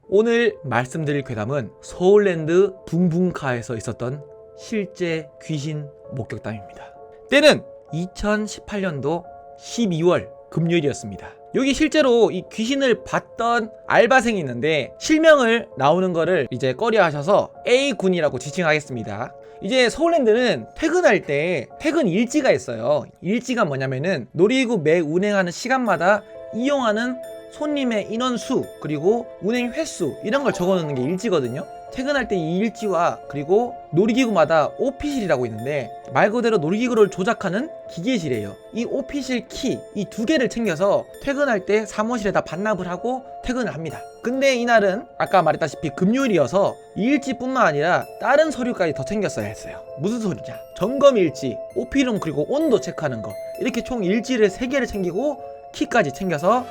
오늘 말씀드릴 괴담은 서울랜드 붕붕카에서 있었던 실제 귀신 목격담입니다. 때는 2018년도 12월 금요일이었습니다. 여기 실제로 이 귀신을 봤던 알바생이 있는데 실명을 나오는 거를 이제 꺼려 하셔서 A군이라고 지칭하겠습니다. 이제 서울랜드는 퇴근할 때 퇴근 일지가 있어요. 일지가 뭐냐면은 놀이기구 매 운행하는 시간마다 이용하는 손님의 인원수 그리고 운행 횟수 이런 걸 적어놓는 게 일지거든요. 퇴근할 때 이 일지와 그리고 놀이기구마다 오피실이라고 있는데 말 그대로 놀이기구를 조작하는 기계실이에요. 이 오피실 키 이 두 개를 챙겨서 퇴근할 때 사무실에다 반납을 하고 퇴근을 합니다. 근데 이날은 아까 말했다시피 금요일이어서 이 일지뿐만 아니라 다른 서류까지 더 챙겼어야 했어요. 무슨 소리냐? 점검 일지, 오피룸 그리고 온도 체크하는 거 이렇게 총 일지를 3개를 챙기고 키까지 챙겨서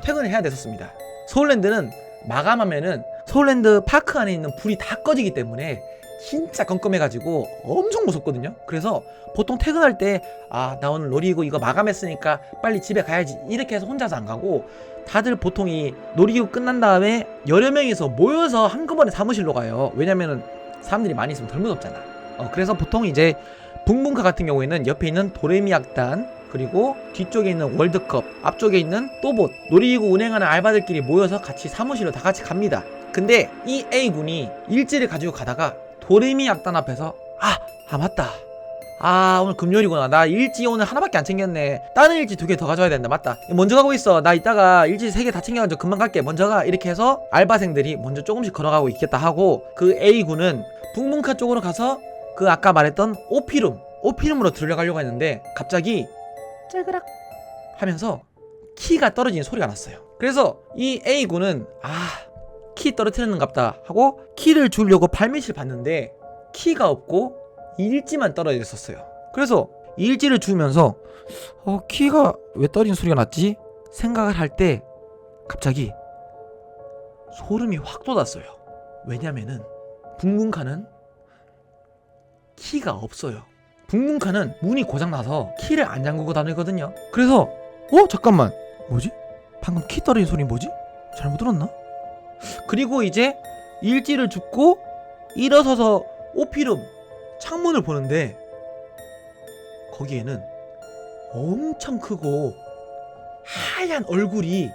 퇴근을 해야 됐었습니다. 서울랜드는 마감하면은 서울랜드 파크 안에 있는 불이 다 꺼지기 때문에 진짜 껌껌해가지고 엄청 무섭거든요. 그래서 보통 퇴근할 때 나 오늘 놀이기구 이거 마감했으니까 빨리 집에 가야지 이렇게 해서 혼자서 안 가고 다들 보통 이 놀이기구 끝난 다음에 여러 명이서 모여서 한꺼번에 사무실로 가요. 왜냐면은 사람들이 많이 있으면 덜 무섭잖아. 그래서 보통 이제 붕붕카 같은 경우에는 옆에 있는 도레미 악단 그리고 뒤쪽에 있는 월드컵 앞쪽에 있는 또봇 놀이기구 운행하는 알바들끼리 모여서 같이 사무실로 다 같이 갑니다. 근데 이 A군이 일지를 가지고 가다가 도레미 악단 앞에서 맞다 오늘 금요일이구나 나 일지 오늘 하나밖에 안 챙겼네 다른 일지 2개 더 가져와야 된다 맞다 먼저 가고 있어 나 이따가 일지 3개 다 챙겨가지고 금방 갈게 먼저 가 이렇게 해서 알바생들이 먼저 조금씩 걸어가고 있겠다 하고 그 A군은 붕붕카 쪽으로 가서 그 아까 말했던 오피룸으로 들어가려고 했는데 갑자기 짤그락 하면서 키가 떨어지는 소리가 났어요. 그래서 이 A군은 키 떨어뜨렸는갑다 하고 키를 주려고 발밑을 봤는데 키가 없고 일지만 떨어져 있었어요. 그래서 일지를 주면서 키가 왜 떨어지는 소리가 났지? 생각을 할 때 갑자기 소름이 확 돋았어요. 왜냐면은 붕붕카는 키가 없어요. 붕붕카는 문이 고장나서 키를 안 잠그고 다니거든요. 그래서 잠깐만 뭐지? 방금 키 떨어진 소리 뭐지? 잘못 들었나? 그리고 이제 일지를 줍고 일어서서 오피룸 창문을 보는데 거기에는 엄청 크고 하얀 얼굴이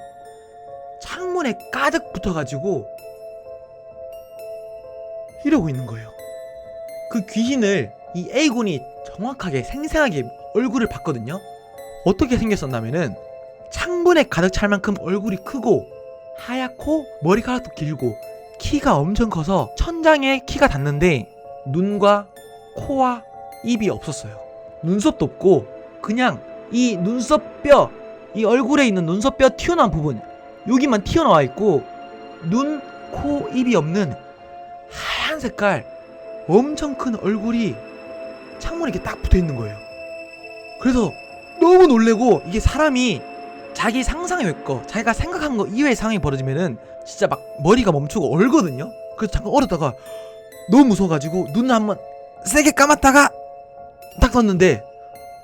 창문에 가득 붙어가지고 이러고 있는 거예요. 그 귀신을 이 A군이 정확하게 생생하게 얼굴을 봤거든요. 어떻게 생겼었냐면은 창문에 가득 찰 만큼 얼굴이 크고 하얗고 머리카락도 길고 키가 엄청 커서 천장에 키가 닿는데 눈과 코와 입이 없었어요. 눈썹도 없고 그냥 이 눈썹뼈 이 얼굴에 있는 눈썹뼈 튀어나온 부분 여기만 튀어나와 있고 눈, 코, 입이 없는 하얀 색깔 엄청 큰 얼굴이 창문에 이렇게 딱 붙어있는 거예요. 그래서 너무 놀래고 이게 사람이 자기 상상이 외꺼 자기가 생각한 거 이외의 상황이 벌어지면은 진짜 막 머리가 멈추고 얼거든요. 그래서 잠깐 얼었다가 너무 무서워가지고 눈을 한번 세게 감았다가 딱 떴는데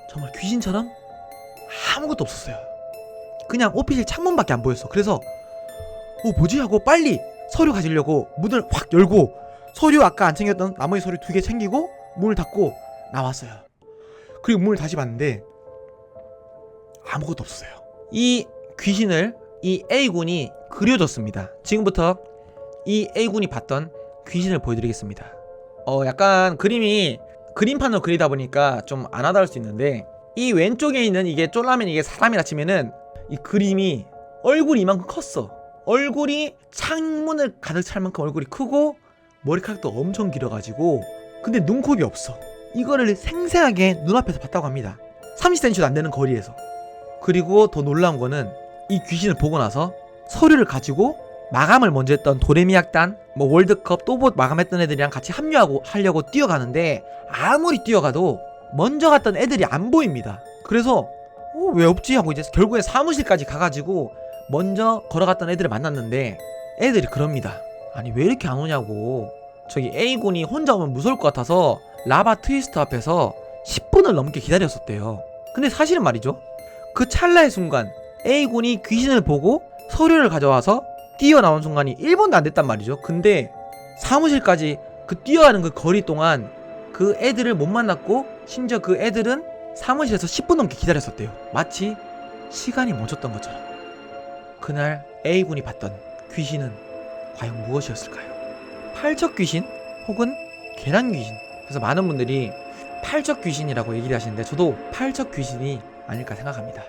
정말 귀신처럼 아무것도 없었어요. 그냥 오피실 창문밖에 안 보였어. 그래서 뭐지 하고 빨리 서류 가지려고 문을 확 열고 서류 아까 안 챙겼던 나머지 서류 2개 챙기고 문을 닫고 나왔어요. 그리고 문을 다시 봤는데 아무것도 없었어요. 이 귀신을 이 A군이 그려줬습니다. 지금부터 이 A군이 봤던 귀신을 보여드리겠습니다. 약간 그림이 그림판으로 그리다 보니까 좀 안 와닿을 수 있는데 이 왼쪽에 있는 이게 쫄라면 이게 사람이라 치면은 이 그림이 얼굴이 이만큼 컸어. 얼굴이 창문을 가득 찰 만큼 얼굴이 크고 머리카락도 엄청 길어가지고 근데 눈곱이 없어. 이거를 생생하게 눈앞에서 봤다고 합니다. 30cm도 안 되는 거리에서. 그리고 더 놀라운 거는 이 귀신을 보고 나서 서류를 가지고 마감을 먼저 했던 도레미 악단 월드컵 또봇 마감했던 애들이랑 같이 하려고 뛰어가는데 아무리 뛰어가도 먼저 갔던 애들이 안 보입니다. 그래서 왜 없지 하고 이제 결국에 사무실까지 가가지고 먼저 걸어갔던 애들을 만났는데 애들이 그럽니다. 아니 왜 이렇게 안 오냐고. 저기 A군이 혼자 오면 무서울 것 같아서 라바 트위스트 앞에서 10분을 넘게 기다렸었대요. 근데 사실은 말이죠, 그 찰나의 순간 A군이 귀신을 보고 서류를 가져와서 뛰어나온 순간이 1분도 안 됐단 말이죠. 근데 사무실까지 그 뛰어가는 그 거리 동안 그 애들을 못 만났고 심지어 그 애들은 사무실에서 10분 넘게 기다렸었대요. 마치 시간이 멈췄던 것처럼. 그날 A군이 봤던 귀신은 과연 무엇이었을까요? 팔척 귀신? 혹은 계란 귀신? 그래서 많은 분들이 팔척 귀신이라고 얘기를 하시는데 저도 팔척 귀신이 아닐까 생각합니다.